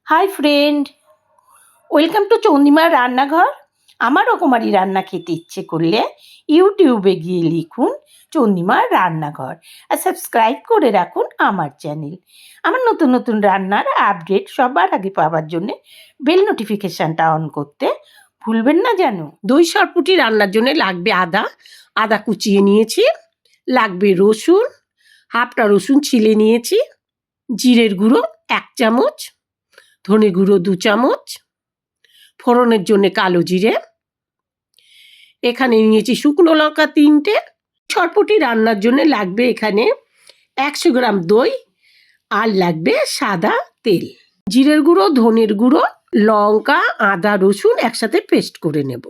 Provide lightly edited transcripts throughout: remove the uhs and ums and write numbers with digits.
Hi friend, welcome to চন্দিমার রান্নাঘর। আমার রকমারি রান্না খেতে ইচ্ছে করলে ইউটিউবে গিয়ে লিখুন চন্দিমার রান্নাঘর আর সাবস্ক্রাইব করে রাখুন আমার চ্যানেল। আমার নতুন নতুন রান্নার আপডেট সবার আগে পাওয়ার জন্যে বেল নোটিফিকেশানটা অন করতে ভুলবেন না যেন। দই সরপুটি রান্নার জন্য লাগবে আদা কুচিয়ে নিয়েছি, লাগবে রসুন, হাফটা রসুন ছিলে নিয়েছি, জিরের গুঁড়ো 1 চামচ, ধনে গুঁড়ো 2 চামচ, ফোড়নের জন্য কালো জিরে, এখানে নিয়েছি শুকনো লঙ্কা 3টে। চটপটি রান্নার জন্য লাগবে এখানে 100 গ্রাম দই আর লাগবে সাদা তেল। জিরের গুঁড়ো, ধনের গুঁড়ো, লঙ্কা, আদা, রসুন একসাথে পেস্ট করে নেব।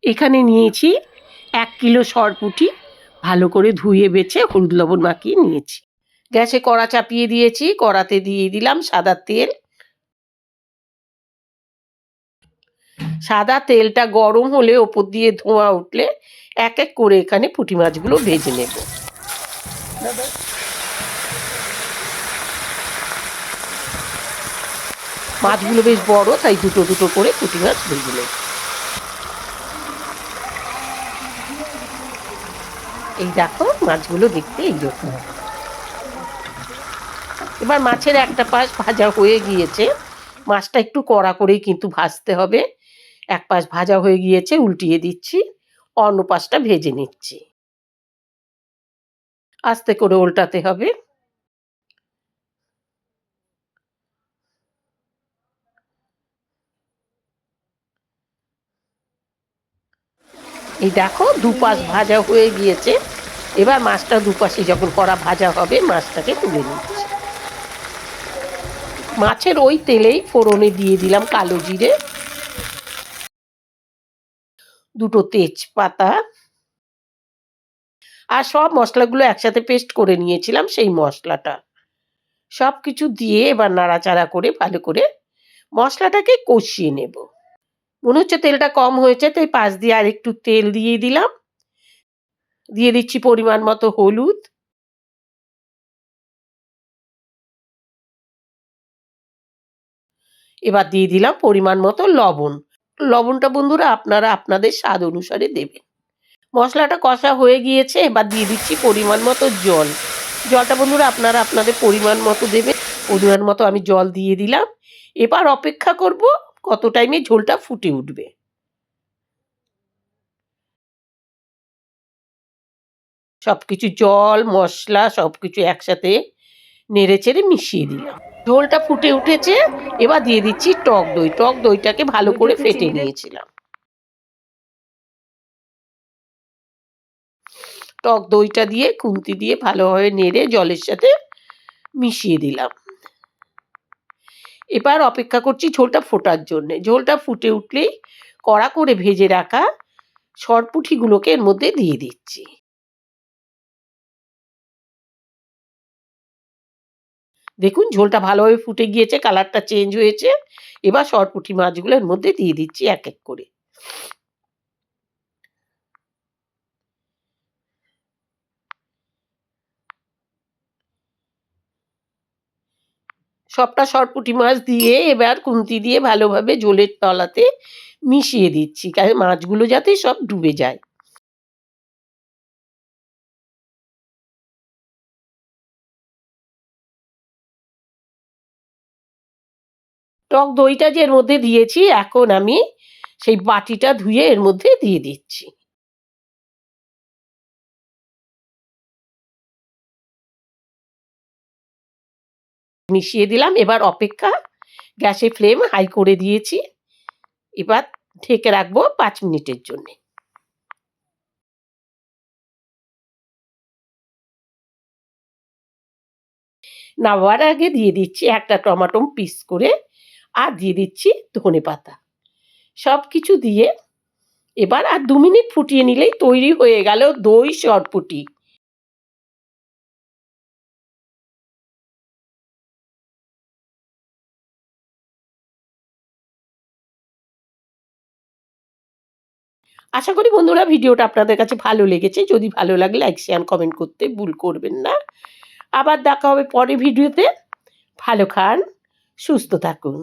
এখানে নিয়েছি 1 কিলো সরপুটি, ভালো করে ধুয়ে বেছে হলুদ লবণ মাখিয়ে নিয়েছি। গ্যাসে কড়া চাপিয়ে দিয়েছি, কড়াতে দিয়ে দিলাম সাদা তেল। সাদা তেলটা গরম হলে ওপর দিয়ে ধোঁয়া উঠলে এক এক করে এখানে পুঁটি মাছগুলো ভেজে নেব। মাছগুলো বেশ বড়, তাই দুটো দুটো করে পুঁটি মাছ ভেজে নেব। এই দেখো মাছগুলো দেখতে এইরকম। এবার মাছের একটা পাশ ভাজা হয়ে গিয়েছে, মাছটা একটু কড়া করেই কিন্তু ভাজতে হবে। এক পাশ ভাজা হয়ে গিয়েছে, উল্টিয়ে দিচ্ছি, অন্য পাশটা ভেজে নিচ্ছি। আস্তে করে উল্টাতে হবে। এই দেখো দুপাশ ভাজা হয়ে গিয়েছে। এবার মাছটা দুপাশে যখন কড়া ভাজা হবে মাছটাকে তুলে নিচ্ছি। মাছের ওই তেলেই ফোড়নে দিয়ে দিলাম কালো জিরে, 2টো তেজপাতা আর সব মশলাগুলো একসাথে পেস্ট করে নিয়েছিলাম সেই মশলাটা। সব কিছু দিয়ে এবার নাড়াচাড়া করে ভালো করে মশলাটাকে কষিয়ে নেব। মনে হচ্ছে তেলটা কম হয়েছে, তাই পাশ দিয়ে আর একটু তেল দিয়ে দিলাম। দিয়ে দিচ্ছি পরিমাণ মতো হলুদ, এবার দিয়ে দিলাম পরিমাণ মতো লবণ। লবণটা বন্ধুরা আপনারা আপনাদের স্বাদ অনুসারে দেবেন। মশলাটা কষা হয়ে গিয়েছে, এবার দিয়ে দিচ্ছি পরিমাণ মতো জল। জলটা বন্ধুরা আপনারা আপনাদের পরিমাণ মতো দেবেন। পরিমাণ মতো আমি জল দিয়ে দিলাম। এবার অপেক্ষা করব কত টাইমে ঝোলটা ফুটে উঠবে। সবকিছু জল মশলা সবকিছু একসাথে নেড়ে চেড়ে মিশিয়ে দিলাম। ঝোলটা ফুটে উঠেছে, এবার দিয়ে দিচ্ছি টক দই। টক দইটাকে ভালো করে ফেটে নিয়েছিলাম। টক দইটা দিয়ে খুন্তি দিয়ে ভালোভাবে নেড়ে জলের সাথে মিশিয়ে দিলাম। এবার অপেক্ষা করছি ঝোলটা ফোটার জন্যে। ঝোলটা ফুটে উঠলেই কড়া করে ভেজে রাখা সরপুঁটিগুলোকে এর মধ্যে দিয়ে দিচ্ছি। দেখুন ঝোলটা ভালোভাবে ফুটে গিয়েছে, কালারটা চেঞ্জ হয়েছে। এবার সরপুঁটি মাছগুলো এর মধ্যে দিয়ে দিচ্ছি এক এক করে। সবটা সরপুঁটি মাছ দিয়ে এবার খুন্তি দিয়ে ভালোভাবে ঝোলের তলাতে মিশিয়ে দিচ্ছি, কারণ মাছগুলো যাতে সব ডুবে যায়। টক দইটা যে এর মধ্যে দিয়েছি, এখন আমি সেই বাটিটা ধুয়ে এর মধ্যে দিয়ে দিচ্ছি। মিশিয়ে দিলাম। এবার অপেক্ষা, গ্যাসের ফ্লেম হাই করে দিয়েছি। এবার ঢেকে রাখবো 5 মিনিটের জন্যে। নামাবার আগে দিয়ে দিচ্ছি একটা টমেটো পিস করে, আর দিয়ে দিচ্ছি ধনেপাতা। সব কিছু দিয়ে এবার আর 2 মিনিট ফুটিয়ে নিলেই তৈরি হয়ে গেল দই সরপুঁটি। আশা করি বন্ধুরা ভিডিওটা আপনাদের কাছে ভালো লেগেছে। যদি ভালো লাগে লাইক শেয়ার কমেন্ট করতে ভুল করবেন না। আবার দেখা হবে পরের ভিডিওতে। ভালো খান, সুস্থ থাকুন।